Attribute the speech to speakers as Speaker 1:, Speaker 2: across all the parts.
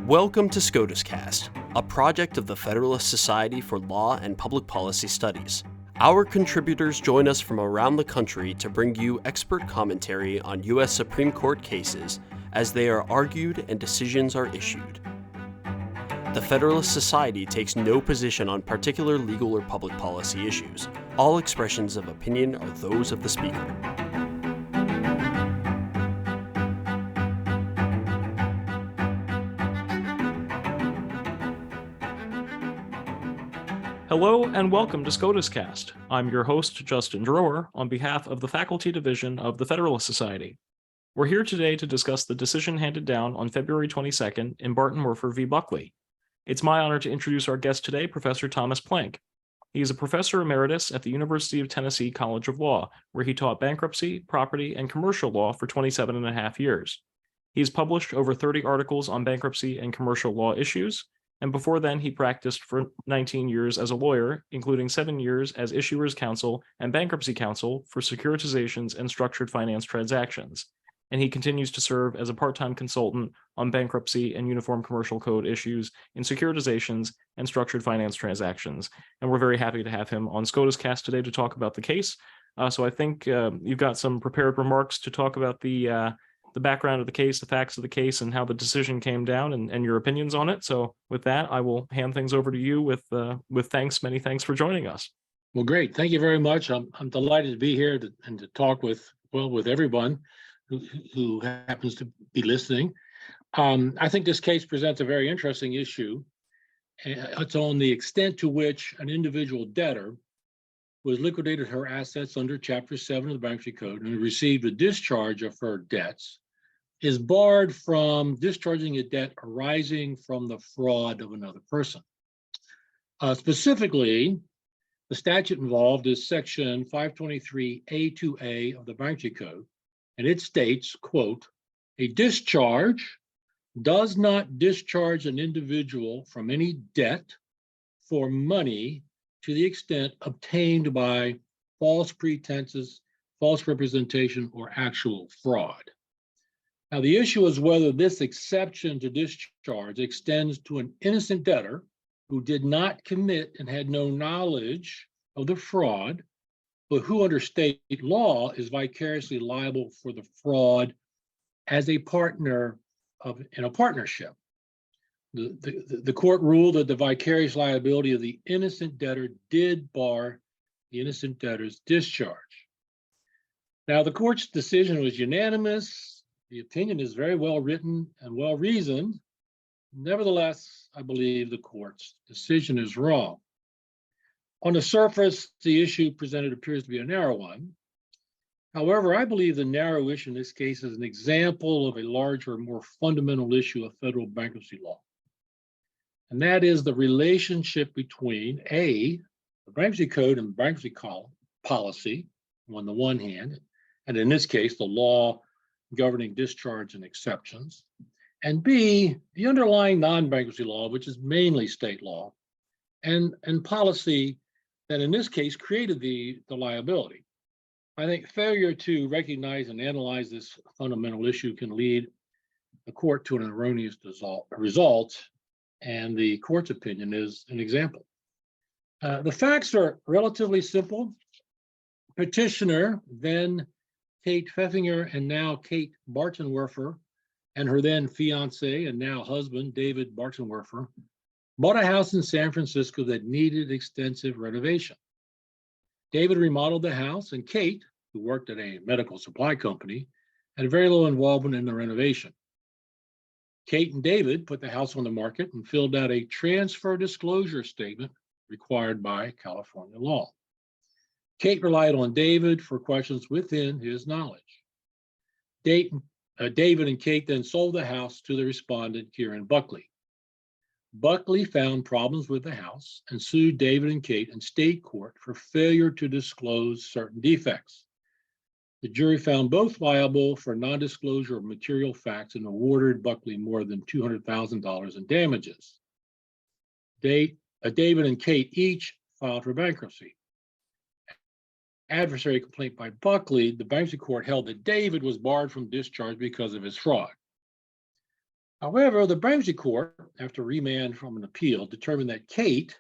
Speaker 1: Welcome to SCOTUScast, a project of the Federalist Society for Law and Public Policy Studies. Our contributors join us from around the country to bring you expert commentary on U.S. Supreme Court cases as they are argued and decisions are issued. The Federalist Society takes no position on particular legal or public policy issues. All expressions of opinion are those of the speaker.
Speaker 2: Hello and welcome to SCOTUScast. I'm your host, Justin Drower, on behalf of the Faculty Division of the Federalist Society. We're here today to discuss the decision handed down on February 22nd in Bartenwerfer v. Buckley. It's my honor to introduce our guest today, Professor Thomas Plank. He is a professor emeritus at the University of Tennessee College of Law, where he taught bankruptcy, property, and commercial law for 27 and a half years. He's published over 30 articles on bankruptcy and commercial law issues, and before then, he practiced for 19 years as a lawyer, including 7 years as issuers counsel and bankruptcy counsel for securitizations and structured finance transactions. And he continues to serve as a part-time consultant on bankruptcy and uniform commercial code issues in securitizations and structured finance transactions. And we're very happy to have him on SCOTUScast today to talk about the case. So I think you've got some prepared remarks to talk about the background of the case, the facts of the case, and how the decision came down and your opinions on it. So with that, I will hand things over to you with thanks. Many thanks for joining us.
Speaker 3: Well, great. Thank you very much. I'm delighted to be here and to talk with everyone who happens to be listening. I think this case presents a very interesting issue. It's on the extent to which an individual debtor was liquidated her assets under Chapter 7 of the Bankruptcy Code and received a discharge of her debts is barred from discharging a debt arising from the fraud of another person. Specifically, the statute involved is Section 523A2A of the Bankruptcy Code, and it states, quote, "A discharge does not discharge an individual from any debt for money to the extent obtained by false pretenses, false representation, or actual fraud." Now, the issue is whether this exception to discharge extends to an innocent debtor who did not commit and had no knowledge of the fraud, but who under state law is vicariously liable for the fraud as a partner in a partnership. The court ruled that the vicarious liability of the innocent debtor did bar the innocent debtor's discharge. Now, the court's decision was unanimous. The opinion is very well written and well reasoned. Nevertheless, I believe the court's decision is wrong. On the surface, the issue presented appears to be a narrow one. However, I believe the narrow issue in this case is an example of a larger, more fundamental issue of federal bankruptcy law. And that is the relationship between the bankruptcy code and bankruptcy policy on the one hand, and in this case, the law governing discharge and exceptions, and B, the underlying non-bankruptcy law, which is mainly state law, and policy that in this case created the liability. I think failure to recognize and analyze this fundamental issue can lead the court to an erroneous result, and the court's opinion is an example. The facts are relatively simple. Petitioner, then Kate Pfeffinger and now Kate Bartenwerfer, and her then fiance and now husband, David Bartenwerfer, bought a house in San Francisco that needed extensive renovation. David remodeled the house, and Kate, who worked at a medical supply company, had very little involvement in the renovation. Kate and David put the house on the market and filled out a transfer disclosure statement required by California law. Kate relied on David for questions within his knowledge. David and Kate then sold the house to the respondent, Kieran Buckley. Buckley found problems with the house and sued David and Kate in state court for failure to disclose certain defects. The jury found both liable for non-disclosure of material facts and awarded Buckley more than $200,000 in damages. David and Kate each filed for bankruptcy. Adversary complaint by Buckley, the bankruptcy court held that David was barred from discharge because of his fraud. However, the bankruptcy court, after remand from an appeal, determined that Kate,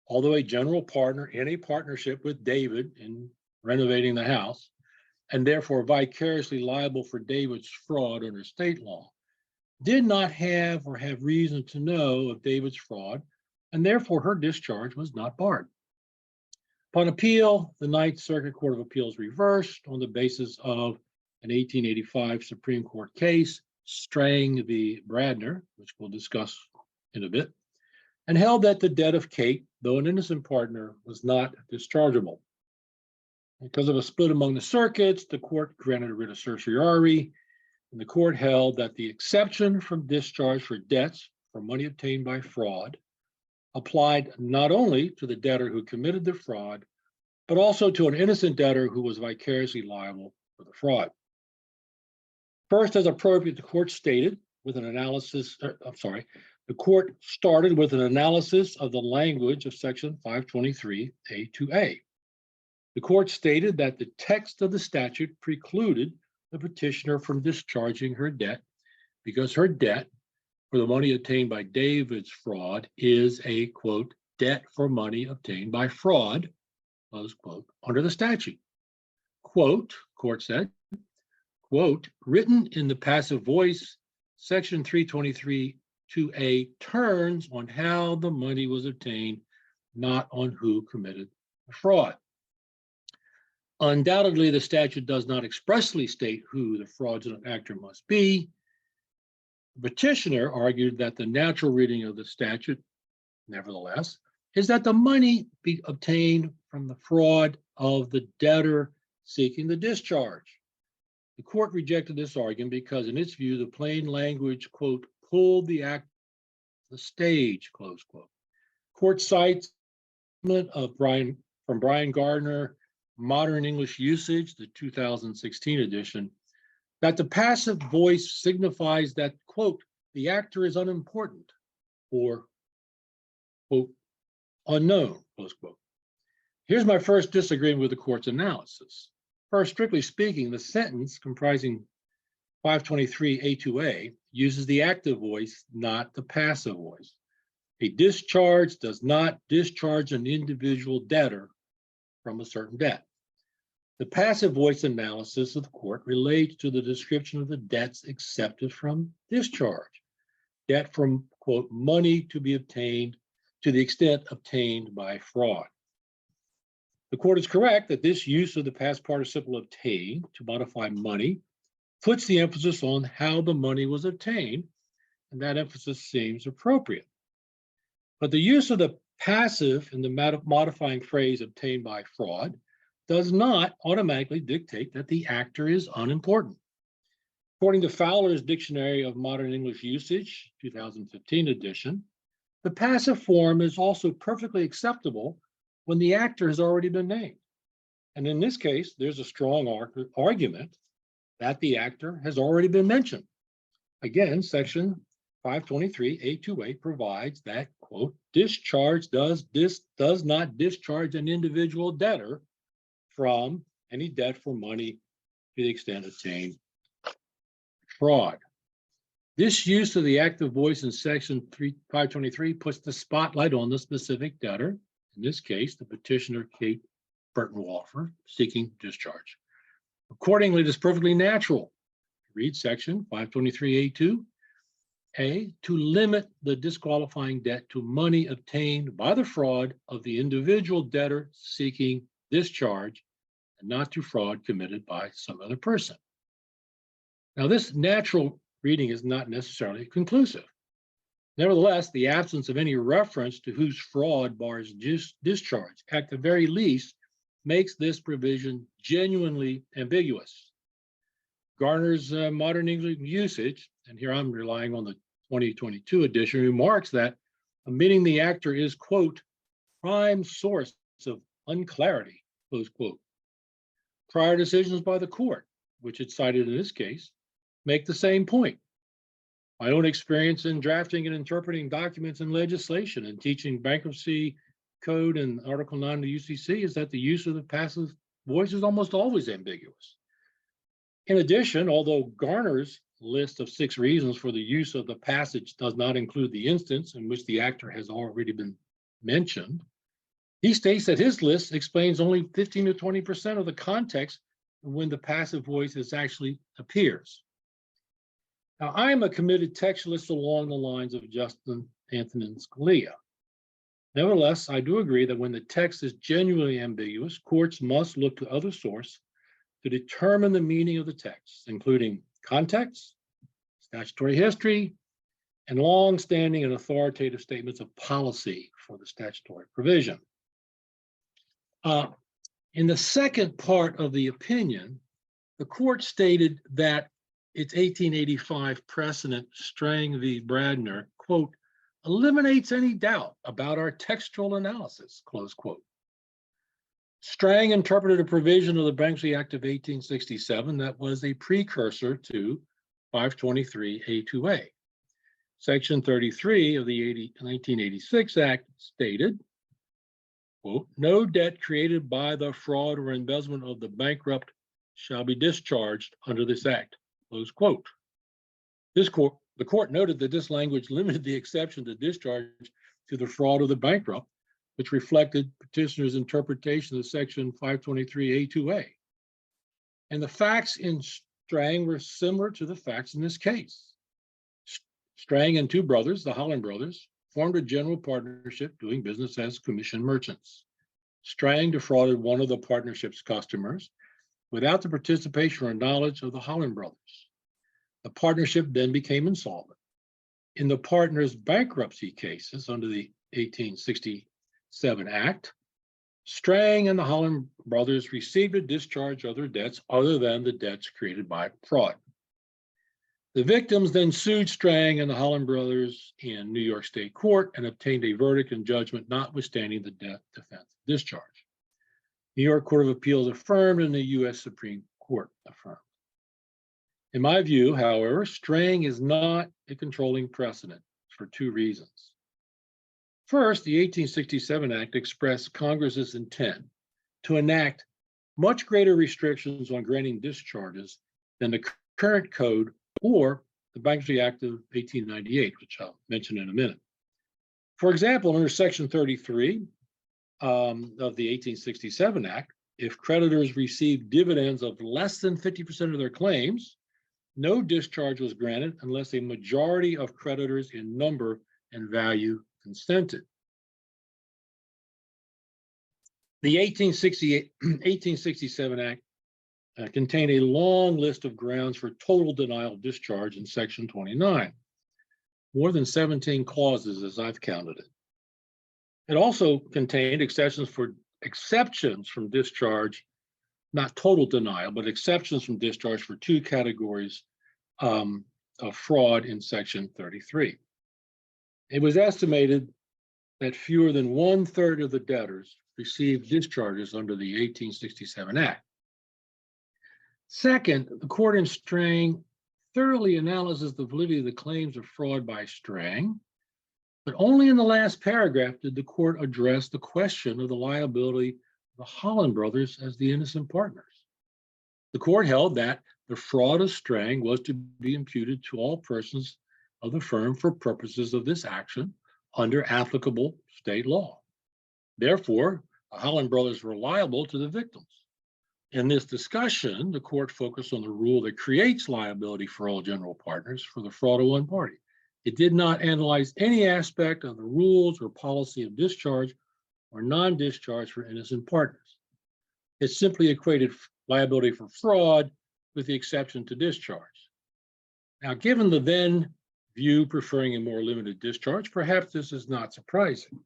Speaker 3: although a general partner in a partnership with David in renovating the house, and therefore vicariously liable for David's fraud under state law, did not have or have reason to know of David's fraud, and therefore her discharge was not barred. Upon appeal, the Ninth Circuit Court of Appeals reversed on the basis of an 1885 Supreme Court case, Strang v. Bradner, which we'll discuss in a bit, and held that the debt of Kate, though an innocent partner, was not dischargeable. Because of a split among the circuits, the court granted a writ of certiorari, and the court held that the exception from discharge for debts for money obtained by fraud applied not only to the debtor who committed the fraud, but also to an innocent debtor who was vicariously liable for the fraud. First, as appropriate, the court stated with an analysis, the court started with an analysis of the language of section 523A2A. The court stated that the text of the statute precluded the petitioner from discharging her debt because her debt for the money obtained by David's fraud is a, quote, debt for money obtained by fraud, close quote, under the statute. Quote, court said, quote, written in the passive voice, section 323(2)A turns on how the money was obtained, not on who committed the fraud. Undoubtedly, the statute does not expressly state who the fraudulent actor must be. The petitioner argued that the natural reading of the statute, nevertheless, is that the money be obtained from the fraud of the debtor seeking the discharge. The court rejected this argument because, in its view, the plain language, quote, pulled the act the stage, close quote. Court cites of from Brian Gardner, Modern English Usage, the 2016 edition, that the passive voice signifies that, quote, the actor is unimportant or, quote, unknown, close quote. Here's my first disagreement with the court's analysis. First, strictly speaking, the sentence comprising 523A2A uses the active voice, not the passive voice. A discharge does not discharge an individual debtor from a certain debt. The passive voice analysis of the court relates to the description of the debts accepted from discharge. Debt from, quote, money to be obtained to the extent obtained by fraud. The court is correct that this use of the past participle obtained to modify money puts the emphasis on how the money was obtained, and that emphasis seems appropriate. But the use of the passive in the modifying phrase obtained by fraud does not automatically dictate that the actor is unimportant. According to Fowler's Dictionary of Modern English Usage, 2015 edition, the passive form is also perfectly acceptable when the actor has already been named. And in this case, there's a strong argument that the actor has already been mentioned. Again, section 523A2A provides that, quote, discharge does not discharge an individual debtor from any debt for money to the extent obtained fraud. This use of the active voice in section 523 puts the spotlight on the specific debtor, in this case, the petitioner Kate Bartenwerfer, seeking discharge. Accordingly, it is perfectly natural to read section 523A2A to limit the disqualifying debt to money obtained by the fraud of the individual debtor seeking discharge and not to fraud committed by some other person. Now, this natural reading is not necessarily conclusive. Nevertheless, the absence of any reference to whose fraud bars discharge, at the very least, makes this provision genuinely ambiguous. Garner's Modern English Usage, and here I'm relying on the 2022 edition, remarks that omitting the actor is, quote, prime source of unclarity, close quote. Prior decisions by the court, which it cited in this case, make the same point. My own experience in drafting and interpreting documents and legislation and teaching bankruptcy code and Article 9 of the UCC is that the use of the passive voice is almost always ambiguous. In addition, although Garner's list of 6 reasons for the use of the passage does not include the instance in which the actor has already been mentioned, he states that his list explains only 15 to 20% of the context when the passive voice actually appears. Now, I am a committed textualist along the lines of Justin Antonin Scalia. Nevertheless, I do agree that when the text is genuinely ambiguous, courts must look to other sources to determine the meaning of the text, including context, statutory history, and long-standing and authoritative statements of policy for the statutory provision. In the second part of the opinion, the court stated that its 1885 precedent, Strang v. Bradner, quote, eliminates any doubt about our textual analysis, close quote. Strang interpreted a provision of the Bankruptcy Act of 1867 that was a precursor to 523A2A. Section 33 of the 1986 Act stated, quote, no debt created by the fraud or embezzlement of the bankrupt shall be discharged under this act, close quote. The court noted that this language limited the exception to discharge to the fraud of the bankrupt, which reflected petitioner's interpretation of section 523A2A. And the facts in Strang were similar to the facts in this case. Strang and 2 brothers, the Holland brothers, formed a general partnership doing business as commission merchants. Strang defrauded one of the partnership's customers without the participation or knowledge of the Holland brothers. The partnership then became insolvent. In the partners' bankruptcy cases under the 1867 Act, Strang and the Holland brothers received a discharge of their debts other than the debts created by fraud. The victims then sued Strang and the Holland brothers in New York State Court and obtained a verdict and judgment notwithstanding the debt defense discharge. New York Court of Appeals affirmed and the U.S. Supreme Court affirmed. In my view, however, Strang is not a controlling precedent for 2 reasons. First, the 1867 Act expressed Congress's intent to enact much greater restrictions on granting discharges than the current code or the Bankruptcy Act of 1898, which I'll mention in a minute. For example, under Section 33 of the 1867 Act, if creditors received dividends of less than 50% of their claims, no discharge was granted unless a majority of creditors in number and value consented. The 1867 Act contained a long list of grounds for total denial of discharge in Section 29, more than 17 clauses as I've counted it. It also contained exceptions from discharge, not total denial, but exceptions from discharge for 2 categories of fraud in Section 33. It was estimated that fewer than 1/3 of the debtors received discharges under the 1867 Act. Second, the court in Strang thoroughly analyzes the validity of the claims of fraud by Strang, but only in the last paragraph did the court address the question of the liability of the Holland brothers as the innocent partners. The court held that the fraud of Strang was to be imputed to all persons of the firm for purposes of this action under applicable state law. Therefore, the Holland brothers were liable to the victims. In this discussion, the court focused on the rule that creates liability for all general partners for the fraud of one party. It did not analyze any aspect of the rules or policy of discharge or non-discharge for innocent partners. It simply equated liability for fraud with the exception to discharge. Now, given the then view preferring a more limited discharge, perhaps this is not surprising.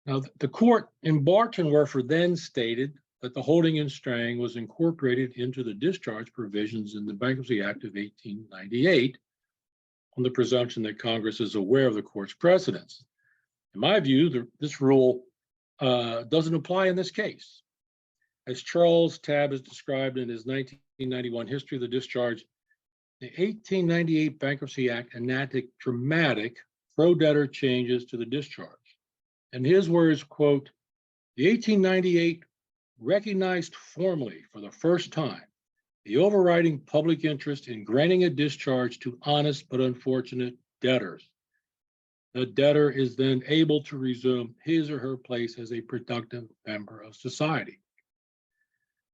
Speaker 3: Now, the court in Bartenwerfer then stated that the holding in Strang was incorporated into the discharge provisions in the Bankruptcy Act of 1898 on the presumption that Congress is aware of the court's precedents. In my view, this rule doesn't apply in this case. As Charles Tabb has described in his 1991 History of the Discharge, the 1898 Bankruptcy Act enacted dramatic pro-debtor changes to the discharge. In his words, quote, the 1898 recognized formally for the first time the overriding public interest in granting a discharge to honest but unfortunate debtors. The debtor is then able to resume his or her place as a productive member of society.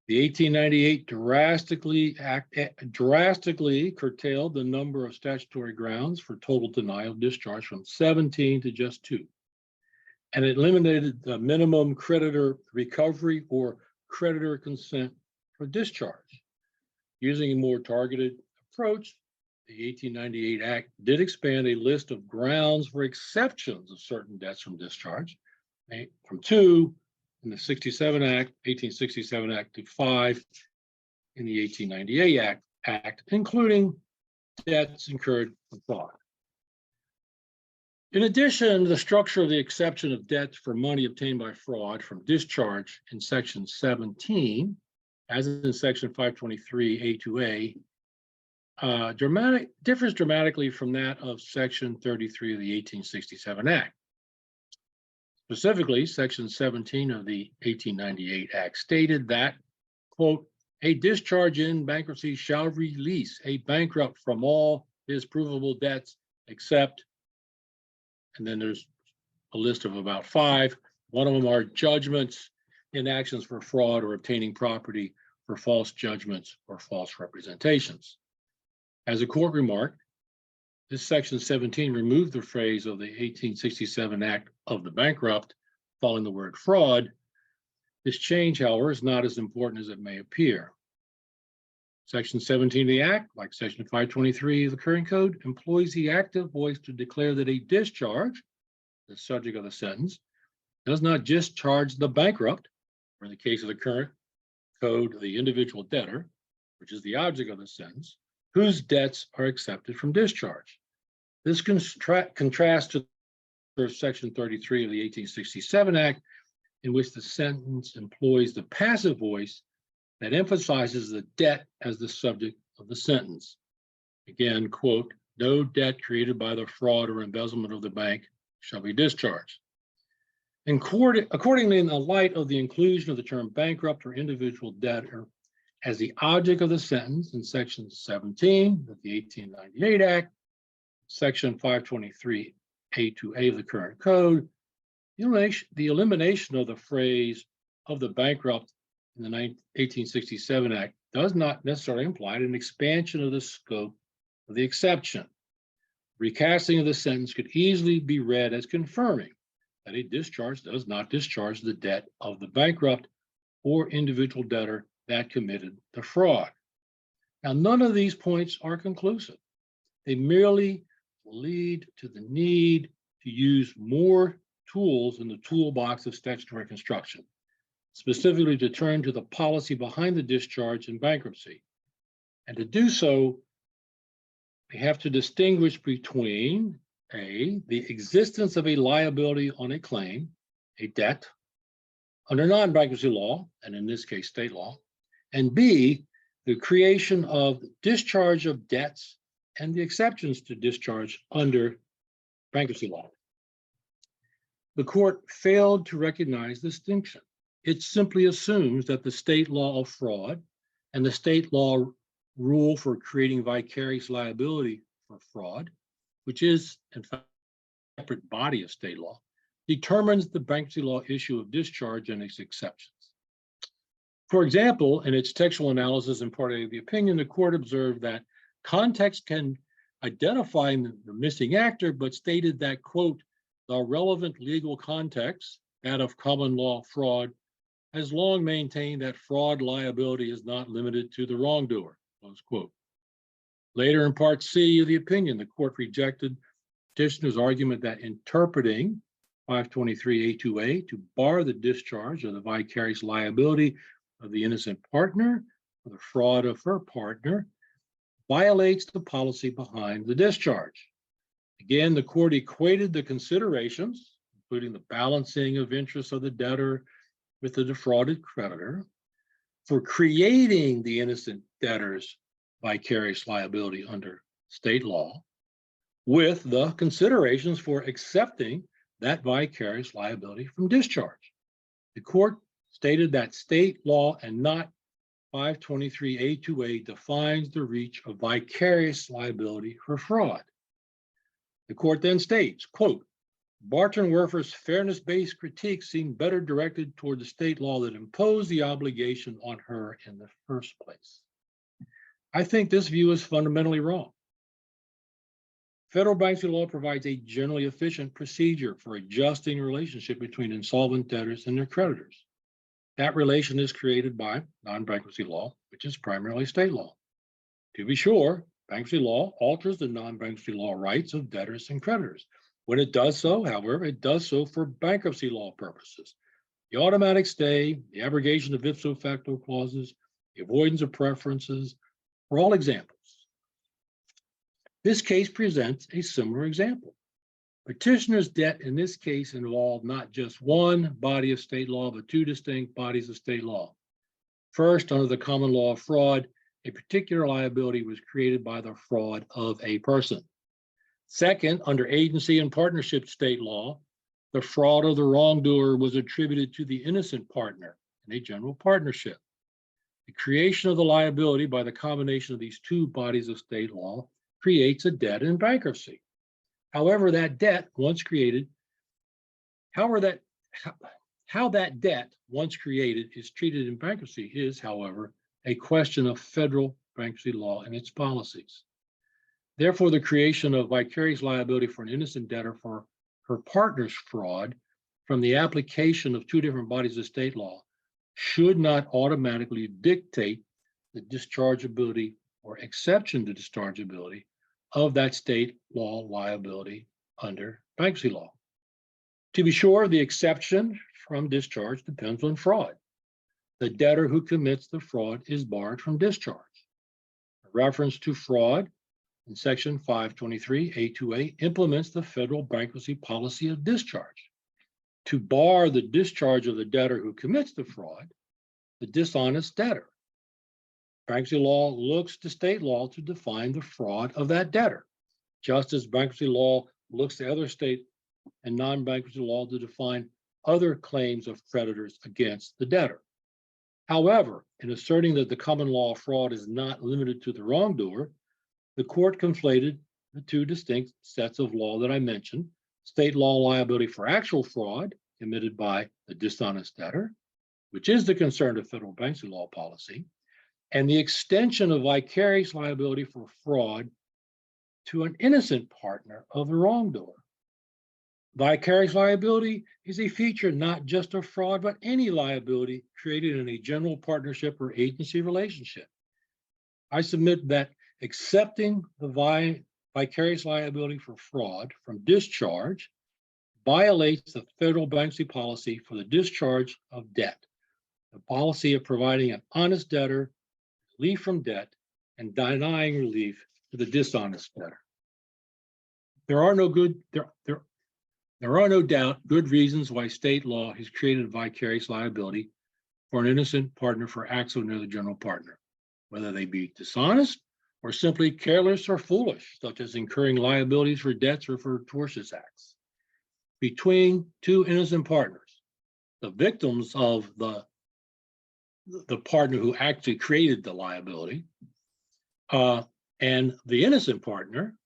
Speaker 3: The 1898 drastically curtailed the number of statutory grounds for total denial of discharge from 17 to just 2. And it eliminated the minimum creditor recovery or creditor consent for discharge. Using a more targeted approach, the 1898 Act did expand a list of grounds for exceptions of certain debts from discharge, from 2 in the 1867 Act to 5 in the 1898 Act, including debts incurred from fraud. In addition, the structure of the exception of debts for money obtained by fraud from discharge in Section 17, as in Section 523 A2A, differs dramatically from that of Section 33 of the 1867 Act. Specifically, Section 17 of the 1898 Act stated that, quote, a discharge in bankruptcy shall release a bankrupt from all his provable debts except, and then there's a list of about 5. One of them are judgments in actions for fraud or obtaining property for false judgments or false representations. As the court remarked, this Section 17 removed the phrase of the 1867 Act of the bankrupt following the word fraud. This change, however, is not as important as it may appear. Section 17 of the Act, like Section 523 of the current code, employs the active voice to declare that a discharge, the subject of the sentence, does not discharge the bankrupt, or in the case of the current code, the individual debtor, which is the object of the sentence, whose debts are accepted from discharge. This contrasts to Section 33 of the 1867 Act, in which the sentence employs the passive voice that emphasizes the debt as the subject of the sentence. Again, quote, no debt created by the fraud or embezzlement of the bank shall be discharged. Accordingly, in the light of the inclusion of the term bankrupt or individual debtor as the object of the sentence in Section 17 of the 1898 Act, Section 523 A2A of the current code, the elimination of the phrase of the bankrupt in the 1867 Act does not necessarily imply an expansion of the scope of the exception. Recasting of the sentence could easily be read as confirming that a discharge does not discharge the debt of the bankrupt or individual debtor that committed the fraud. Now, none of these points are conclusive. They merely lead to the need to use more tools in the toolbox of statutory construction, specifically to turn to the policy behind the discharge in bankruptcy. And to do so, we have to distinguish between A, the existence of a liability on a claim, a debt, under non-bankruptcy law, and in this case, state law, and B, the creation of discharge of debts and the exceptions to discharge under bankruptcy law. The court failed to recognize the distinction. It simply assumes that the state law of fraud and the state law rule for creating vicarious liability for fraud, which is in fact a separate body of state law, determines the bankruptcy law issue of discharge and its exceptions. For example, in its textual analysis in Part A of the opinion, the court observed that context can identify the missing actor, but stated that, quote, the relevant legal context, that of common law fraud, has long maintained that fraud liability is not limited to the wrongdoer, close quote. Later in Part C of the opinion, the court rejected petitioner's argument that interpreting 523A2A to bar the discharge of the vicarious liability of the innocent partner or the fraud of her partner violates the policy behind the discharge. Again, the court equated the considerations, including the balancing of interests of the debtor with the defrauded creditor, for creating the innocent debtor's vicarious liability under state law, with the considerations for accepting that vicarious liability from discharge. The court stated that state law and not 523A2A defines the reach of vicarious liability for fraud. The court then states, quote, Bartenwerfer's fairness-based critiques seem better directed toward the state law that imposed the obligation on her in the first place. I think this view is fundamentally wrong. Federal bankruptcy law provides a generally efficient procedure for adjusting the relationship between insolvent debtors and their creditors. That relation is created by non-bankruptcy law, which is primarily state law. To be sure, bankruptcy law alters the non-bankruptcy law rights of debtors and creditors. When it does so, however, it does so for bankruptcy law purposes. The automatic stay, the abrogation of ipso facto clauses, the avoidance of preferences are all examples. This case presents a similar example. Petitioner's debt in this case involved not just one body of state law, but two distinct bodies of state law. First, under the common law of fraud, a particular liability was created by the fraud of a person. Second, under agency and partnership state law, the fraud of the wrongdoer was attributed to the innocent partner in a general partnership. The creation of the liability by the combination of these two bodies of state law creates a debt in bankruptcy. However, that debt once created, how that debt once created is treated in bankruptcy is, however, a question of federal bankruptcy law and its policies. Therefore, the creation of vicarious liability for an innocent debtor for her partner's fraud from the application of two different bodies of state law should not automatically dictate the dischargeability or exception to dischargeability of that state law liability under bankruptcy law. To be sure, the exception from discharge depends on fraud. The debtor who commits the fraud is barred from discharge. A reference to fraud in section 523A2A implements the federal bankruptcy policy of discharge to bar the discharge of the debtor who commits the fraud, the dishonest debtor. Bankruptcy law looks to state law to define the fraud of that debtor, just as bankruptcy law looks to other state and non-bankruptcy law to define other claims of creditors against the debtor. However, in asserting that the common law of fraud is not limited to the wrongdoer, the court conflated the two distinct sets of law that I mentioned, state law liability for actual fraud committed by the dishonest debtor, which is the concern of federal bankruptcy law policy, and the extension of vicarious liability for fraud to an innocent partner of the wrongdoer. Vicarious liability is a feature not just of fraud, but any liability created in a general partnership or agency relationship. I submit that accepting the vicarious liability for fraud from discharge violates the federal bankruptcy policy for the discharge of debt, the policy of providing an honest debtor relief from debt and denying relief to the dishonest debtor. There are no doubt good reasons why state law has created vicarious liability for an innocent partner for acts of another general partner, whether they be dishonest or simply careless or foolish, such as incurring liabilities for debts or for tortious acts. Between two innocent partners, the victims of the partner who actually created the liability, and the innocent partner,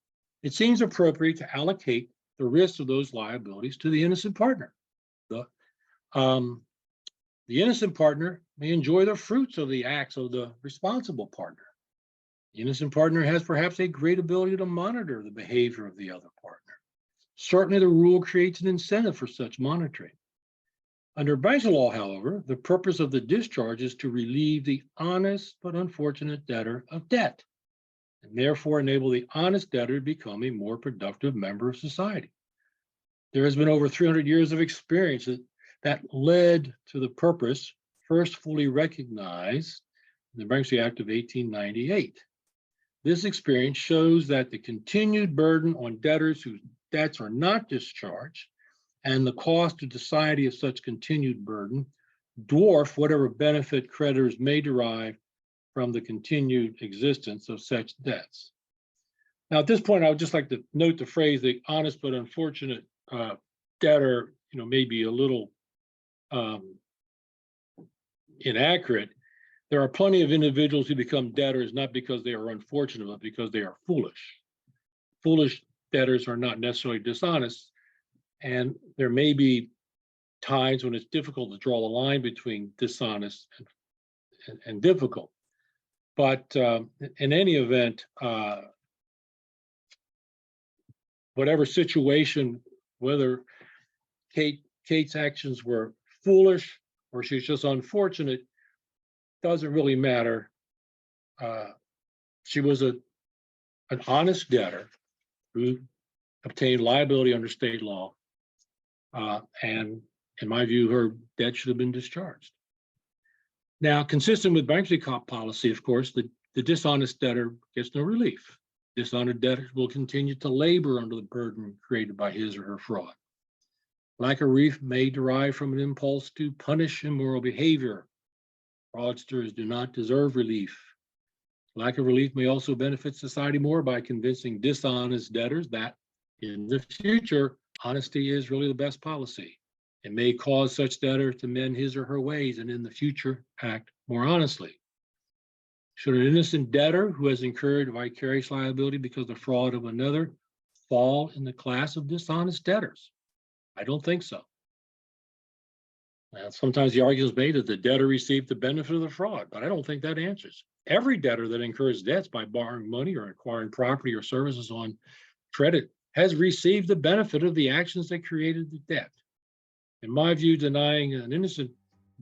Speaker 3: it seems appropriate to allocate the risks of those liabilities to the innocent partner. The innocent partner may enjoy the fruits of the acts of the responsible partner. The innocent partner has perhaps a great ability to monitor the behavior of the other partner. Certainly, the rule creates an incentive for such monitoring. Under bankruptcy law, however, the purpose of the discharge is to relieve the honest but unfortunate debtor of debt, and therefore enable the honest debtor to become a more productive member of society. There has been over 300 years of experience that led to the purpose first fully recognized in the Bankruptcy Act of 1898. This experience shows that the continued burden on debtors whose debts are not discharged and the cost to society of such continued burden dwarf whatever benefit creditors may derive from the continued existence of such debts. Now, at this point, I would just like to note the phrase "the honest but unfortunate debtor," may be a little inaccurate. There are plenty of individuals who become debtors not because they are unfortunate, but because they are foolish. Foolish debtors are not necessarily dishonest, and there may be times when it's difficult to draw the line between dishonest and difficult. But in any event, whatever situation, whether Kate's actions were foolish or she's just unfortunate, doesn't really matter. She was an honest debtor who obtained liability under state law, and in my view, her debt should have been discharged. Now, consistent with bankruptcy policy, of course, the dishonest debtor gets no relief. Dishonest debtors will continue to labor under the burden created by his or her fraud. Lack of relief may derive from an impulse to punish immoral behavior. Fraudsters do not deserve relief. Lack of relief may also benefit society more by convincing dishonest debtors that in the future, honesty is really the best policy. It may cause such debtor to mend his or her ways and in the future act more honestly. Should an innocent debtor who has incurred vicarious liability because of the fraud of another fall in the class of dishonest debtors? I don't think so. Now, sometimes the argument is made that the debtor received the benefit of the fraud, but I don't think that answers. Every debtor that incurs debts by borrowing money or acquiring property or services on credit has received the benefit of the actions that created the debt. In my view, denying an innocent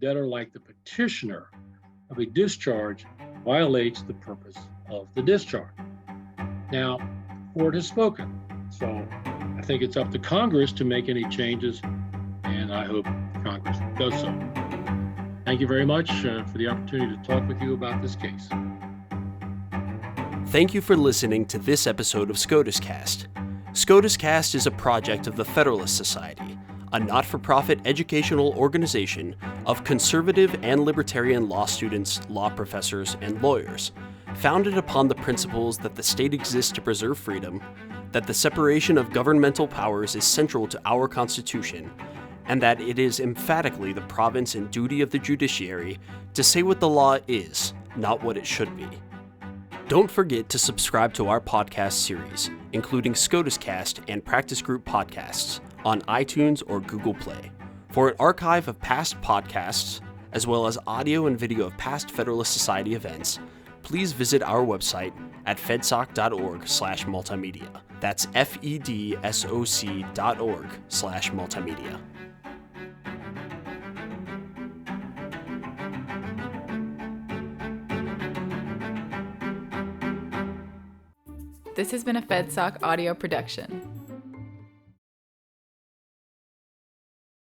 Speaker 3: debtor like the petitioner of a discharge violates the purpose of the discharge. Now, the court has spoken, so I think it's up to Congress to make any changes, and I hope Congress does so. Thank you very much for the opportunity to talk with you about this case.
Speaker 1: Thank you for listening to this episode of SCOTUScast. SCOTUScast is a project of the Federalist Society, a not-for-profit educational organization of conservative and libertarian law students, law professors, and lawyers, founded upon the principles that the state exists to preserve freedom, that the separation of governmental powers is central to our Constitution, and that it is emphatically the province and duty of the judiciary to say what the law is, not what it should be. Don't forget to subscribe to our podcast series, including SCOTUScast and Practice Group podcasts, on iTunes or Google Play. For an archive of past podcasts, as well as audio and video of past Federalist Society events, please visit our website at fedsoc.org/multimedia. That's fedsoc.org/multimedia.
Speaker 4: This has been a FedSoc audio production.